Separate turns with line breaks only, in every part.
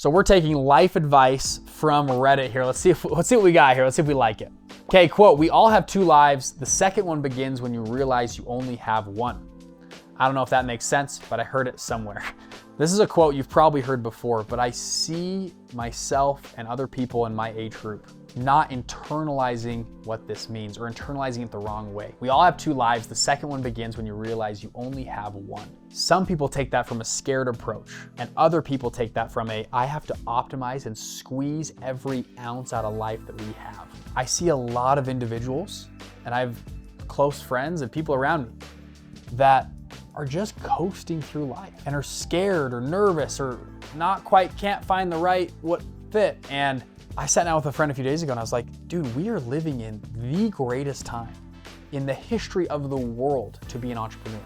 So we're taking life advice from Reddit here. Let's see what we got here. Let's see if we like it. Okay, quote, "We all have two lives. The second one begins when you realize you only have one." I don't know if that makes sense, but I heard it somewhere. This is a quote you've probably heard before, but I see myself and other people in my age group not internalizing what this means or internalizing it the wrong way. We all have two lives. The second one begins when you realize you only have one. Some people take that from a scared approach, and other people take that from I have to optimize and squeeze every ounce out of life that we have. I see a lot of individuals, and I have close friends and people around me that are just coasting through life and are scared or nervous or not quite can't find the right what fit. And I sat down with a friend a few days ago and I was like, dude, we are living in the greatest time in the history of the world to be an entrepreneur.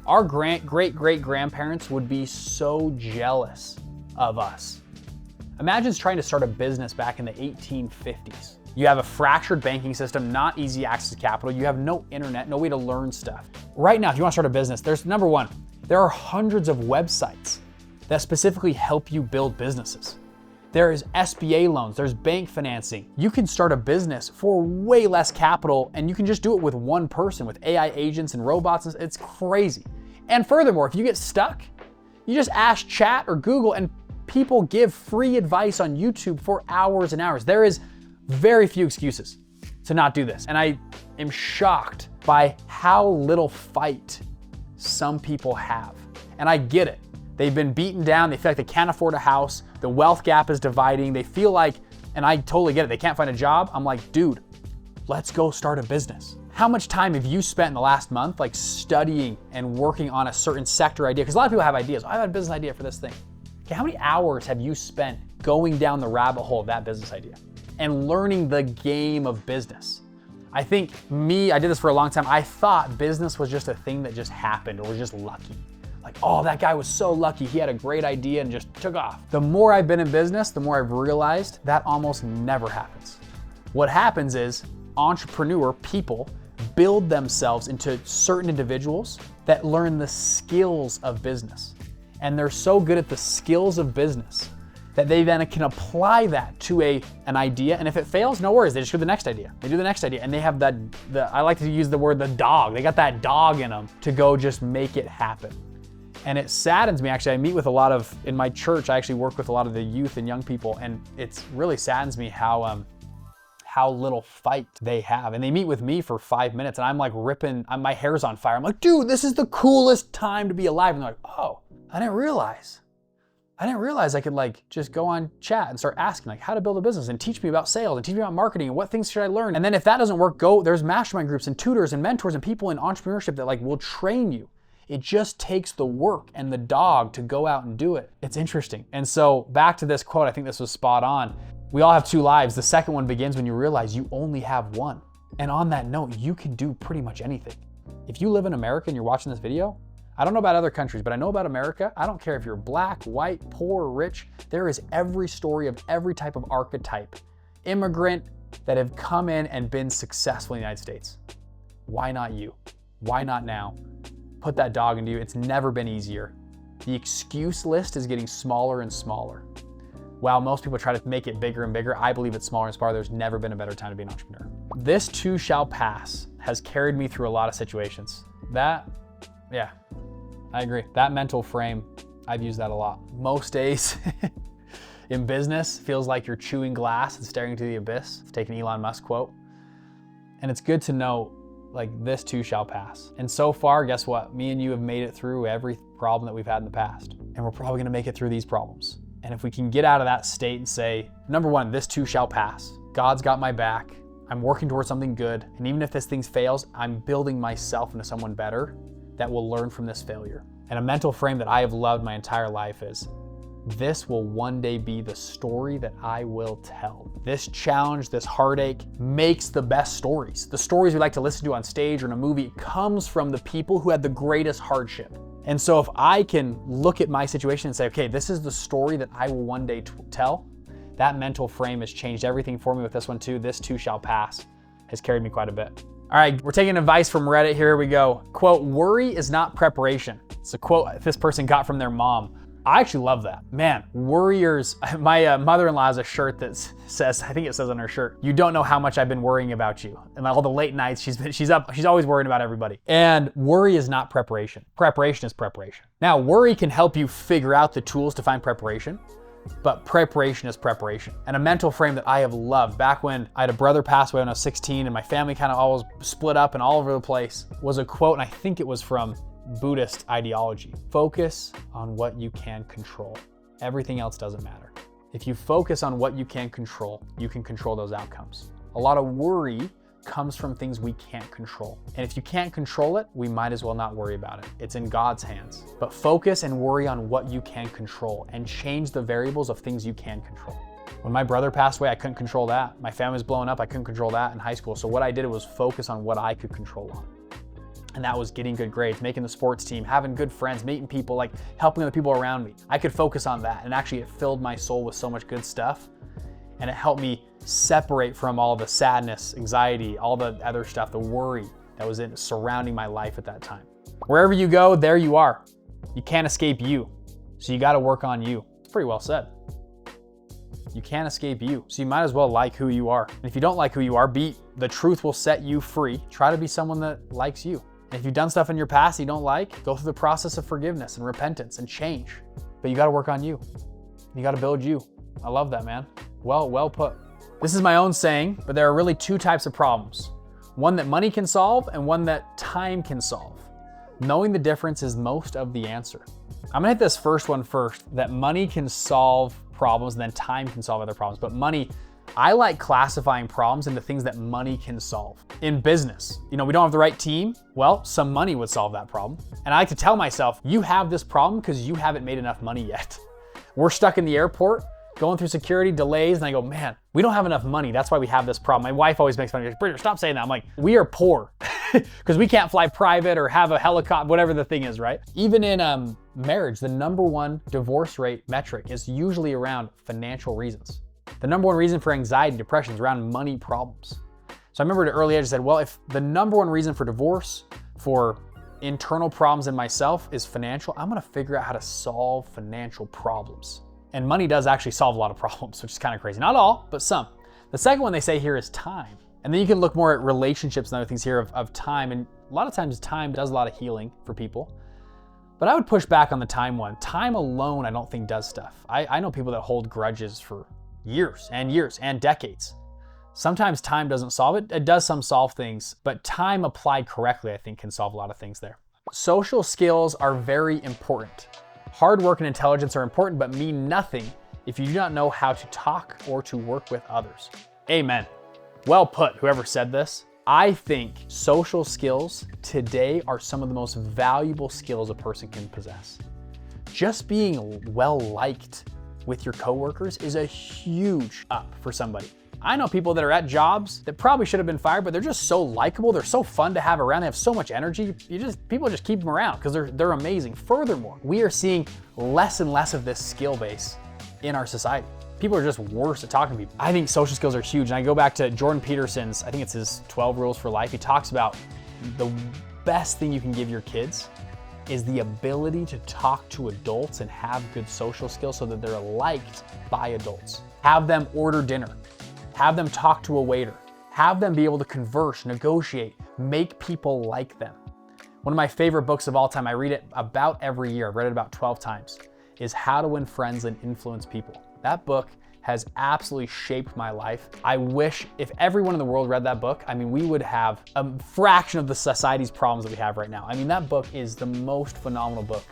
Our great-great-grandparents would be so jealous of us. Imagine trying to start a business back in the 1850s. You have a fractured banking system, not easy access to capital. You have no internet, no way to learn stuff. Right now, if you want to start a business, there's number one, there are hundreds of websites that specifically help you build businesses. There is SBA loans, there's bank financing. You can start a business for way less capital and you can just do it with one person with AI agents and robots. It's crazy. And furthermore, if you get stuck, you just ask chat or Google and people give free advice on YouTube for hours and hours. There is very few excuses to not do this. And I am shocked by how little fight some people have. And I get it. They've been beaten down. They feel like they can't afford a house. The wealth gap is dividing. They feel like, and I totally get it, they can't find a job. I'm like, dude, let's go start a business. How much time have you spent in the last month like studying and working on a certain sector idea? Because a lot of people have ideas. I have a business idea for this thing. Okay, how many hours have you spent going down the rabbit hole of that business idea and learning the game of business? I think I did this for a long time. I thought business was just a thing that just happened or was just lucky. Like, oh, that guy was so lucky. He had a great idea and just took off. The more I've been in business, the more I've realized that almost never happens. What happens is entrepreneur people build themselves into certain individuals that learn the skills of business. And they're so good at the skills of business that they then can apply that to an idea. And if it fails, no worries, they just do the next idea. They do the next idea. And they have I like to use the word the dog. They got that dog in them to go just make it happen. And it saddens me, actually. I meet with in my church, I actually work with a lot of the youth and young people, and it really saddens me how little fight they have. And they meet with me for 5 minutes and I'm like my hair's on fire. I'm like, dude, this is the coolest time to be alive. And they're like, oh, I didn't realize I could like just go on chat and start asking like how to build a business and teach me about sales and teach me about marketing and what things should I learn. And then if that doesn't work, there's mastermind groups and tutors and mentors and people in entrepreneurship that like will train you. It just takes the work and the dog to go out and do it. It's interesting. And so back to this quote, I think this was spot on. We all have two lives. The second one begins when you realize you only have one. And on that note, you can do pretty much anything. If you live in America and you're watching this video, I don't know about other countries, but I know about America. I don't care if you're black, white, poor, rich. There is every story of every type of archetype, immigrant that have come in and been successful in the United States. Why not you? Why not now? Put that dog into you. It's never been easier. The excuse list is getting smaller and smaller. While most people try to make it bigger and bigger, I believe it's smaller and smaller. There's never been a better time to be an entrepreneur. This too shall pass has carried me through a lot of situations. Yeah, I agree. That mental frame, I've used that a lot. Most days in business feels like you're chewing glass and staring into the abyss. Take an Elon Musk quote. And it's good to know like this too shall pass. And so far, guess what? Me and you have made it through every problem that we've had in the past. And we're probably gonna make it through these problems. And if we can get out of that state and say, number one, this too shall pass. God's got my back. I'm working towards something good. And even if this thing fails, I'm building myself into someone better that will learn from this failure. And a mental frame that I have loved my entire life is, this will one day be the story that I will tell. This challenge, this heartache makes the best stories. The stories we like to listen to on stage or in a movie comes from the people who had the greatest hardship. And so if I can look at my situation and say, okay, this is the story that I will one day tell, that mental frame has changed everything for me with this one too. This too shall pass has carried me quite a bit. All right, we're taking advice from Reddit. Here we go. Quote, worry is not preparation. It's a quote this person got from their mom. I actually love that. Man, worriers, my mother-in-law has a shirt that says, I think it says on her shirt, "You don't know how much I've been worrying about you." And all the late nights she's up, she's always worrying about everybody. And worry is not preparation. Preparation is preparation. Now, worry can help you figure out the tools to find preparation, but preparation is preparation. And a mental frame that I have loved, back when I had a brother pass away when I was 16 and my family kind of always split up and all over the place, was a quote, and I think it was from Buddhist ideology. Focus on what you can control. Everything else doesn't matter. If you focus on what you can control those outcomes. A lot of worry comes from things we can't control. And if you can't control it, we might as well not worry about it. It's in God's hands. But focus and worry on what you can control and change the variables of things you can control. When my brother passed away, I couldn't control that. My family was blowing up, I couldn't control that in high school. So what I did was focus on what I could control on. And that was getting good grades, making the sports team, having good friends, meeting people, like helping the people around me. I could focus on that. And actually it filled my soul with so much good stuff. And it helped me separate from all the sadness, anxiety, all the other stuff, the worry that was surrounding my life at that time. Wherever you go, there you are. You can't escape you. So you gotta work on you. It's pretty well said. You can't escape you. So you might as well like who you are. And if you don't like who you are, the truth will set you free. Try to be someone that likes you. And if you've done stuff in your past you don't like, go through the process of forgiveness and repentance and change. But you gotta work on you. You gotta build you. I love that, man. Well put. This is my own saying, but there are really two types of problems. One that money can solve and one that time can solve. Knowing the difference is most of the answer. I'm gonna hit this first one first, that money can solve problems and then time can solve other problems. But money, I like classifying problems into things that money can solve. In business, we don't have the right team. Well, some money would solve that problem. And I like to tell myself, you have this problem because you haven't made enough money yet. We're stuck in the airport, going through security delays, and I go, man, we don't have enough money. That's why we have this problem. My wife always makes fun of me. Bridger, stop saying that. I'm like, we are poor because we can't fly private or have a helicopter, whatever the thing is, right? Even in marriage, the number one divorce rate metric is usually around financial reasons. The number one reason for anxiety and depression is around money problems. So I remember at an early age, I said, well, if the number one reason for divorce, for internal problems in myself is financial, I'm gonna figure out how to solve financial problems. And money does actually solve a lot of problems, which is kind of crazy. Not all, but some. The second one they say here is time. And then you can look more at relationships and other things here of time. And a lot of times time does a lot of healing for people. But I would push back on the time one. Time alone, I don't think does stuff. I know people that hold grudges for years and decades. Sometimes time doesn't solve it. It does some solve things, but time applied correctly, I think, can solve a lot of things there. Social skills are very important. Hard work and intelligence are important, but mean nothing if you do not know how to talk or to work with others. Amen. Well put, whoever said this. I think social skills today are some of the most valuable skills a person can possess. Just being well-liked with your coworkers is a huge up for somebody. I know people that are at jobs that probably should have been fired, but they're just so likable. They're so fun to have around. They have so much energy. People just keep them around because they're amazing. Furthermore, we are seeing less and less of this skill base in our society. People are just worse at talking to people. I think social skills are huge. And I go back to Jordan Peterson's, I think it's his 12 rules for life. He talks about the best thing you can give your kids is the ability to talk to adults and have good social skills so that they're liked by adults. Have them order dinner. Have them talk to a waiter. Have them be able to converse, negotiate, make people like them. One of my favorite books of all time, I read it about every year, I've read it about 12 times, is How to Win Friends and Influence People. That book has absolutely shaped my life. I wish if everyone in the world read that book, we would have a fraction of the society's problems that we have right now. That book is the most phenomenal book,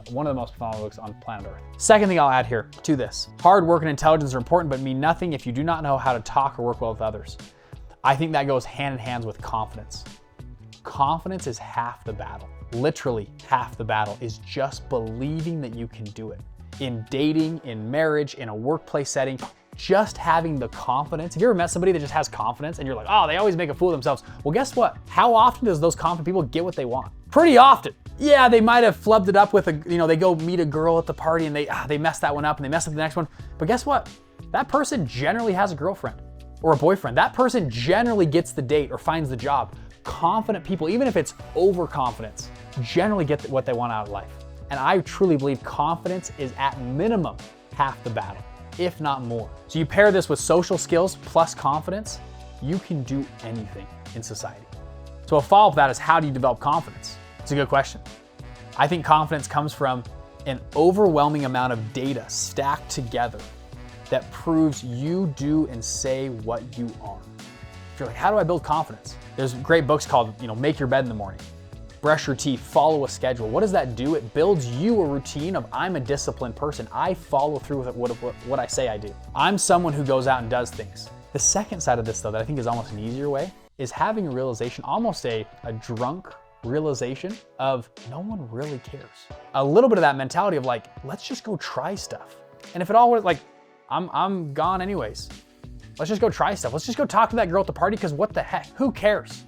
one of the most phenomenal books on planet Earth. Second thing I'll add here to this, hard work and intelligence are important, but mean nothing if you do not know how to talk or work well with others. I think that goes hand in hand with confidence. Confidence is half the battle. Literally half the battle is just believing that you can do it. In dating, in marriage, in a workplace setting, just having the confidence. Have you ever met somebody that just has confidence and you're like, oh, they always make a fool of themselves? Well, guess what? How often does those confident people get what they want? Pretty often. Yeah, they might have flubbed it up with they go meet a girl at the party and they mess that one up and they mess up the next one. But guess what? That person generally has a girlfriend or a boyfriend. That person generally gets the date or finds the job. Confident people, even if it's overconfidence, generally get what they want out of life. And I truly believe confidence is at minimum half the battle, if not more. So you pair this with social skills plus confidence, you can do anything in society. So a follow-up to that is, how do you develop confidence? It's a good question. I think confidence comes from an overwhelming amount of data stacked together that proves you do and say what you are. If you're like, how do I build confidence? There's great books called, Make Your Bed in the Morning, Brush Your Teeth, Follow a Schedule. What does that do? It builds you a routine of, I'm a disciplined person. I follow through with what I say I do. I'm someone who goes out and does things. The second side of this, though, that I think is almost an easier way, is having a realization, almost a drunk realization of no one really cares. A little bit of that mentality of like, let's just go try stuff. And if it all was like, I'm gone anyways. Let's just go try stuff. Let's just go talk to that girl at the party, because what the heck? Who cares?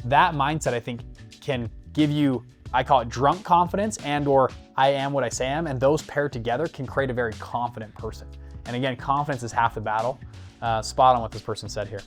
That mindset, I think, can give you, I call it drunk confidence, and or I am what I say I am, and those paired together can create a very confident person. And again, confidence is half the battle. Spot on what this person said here.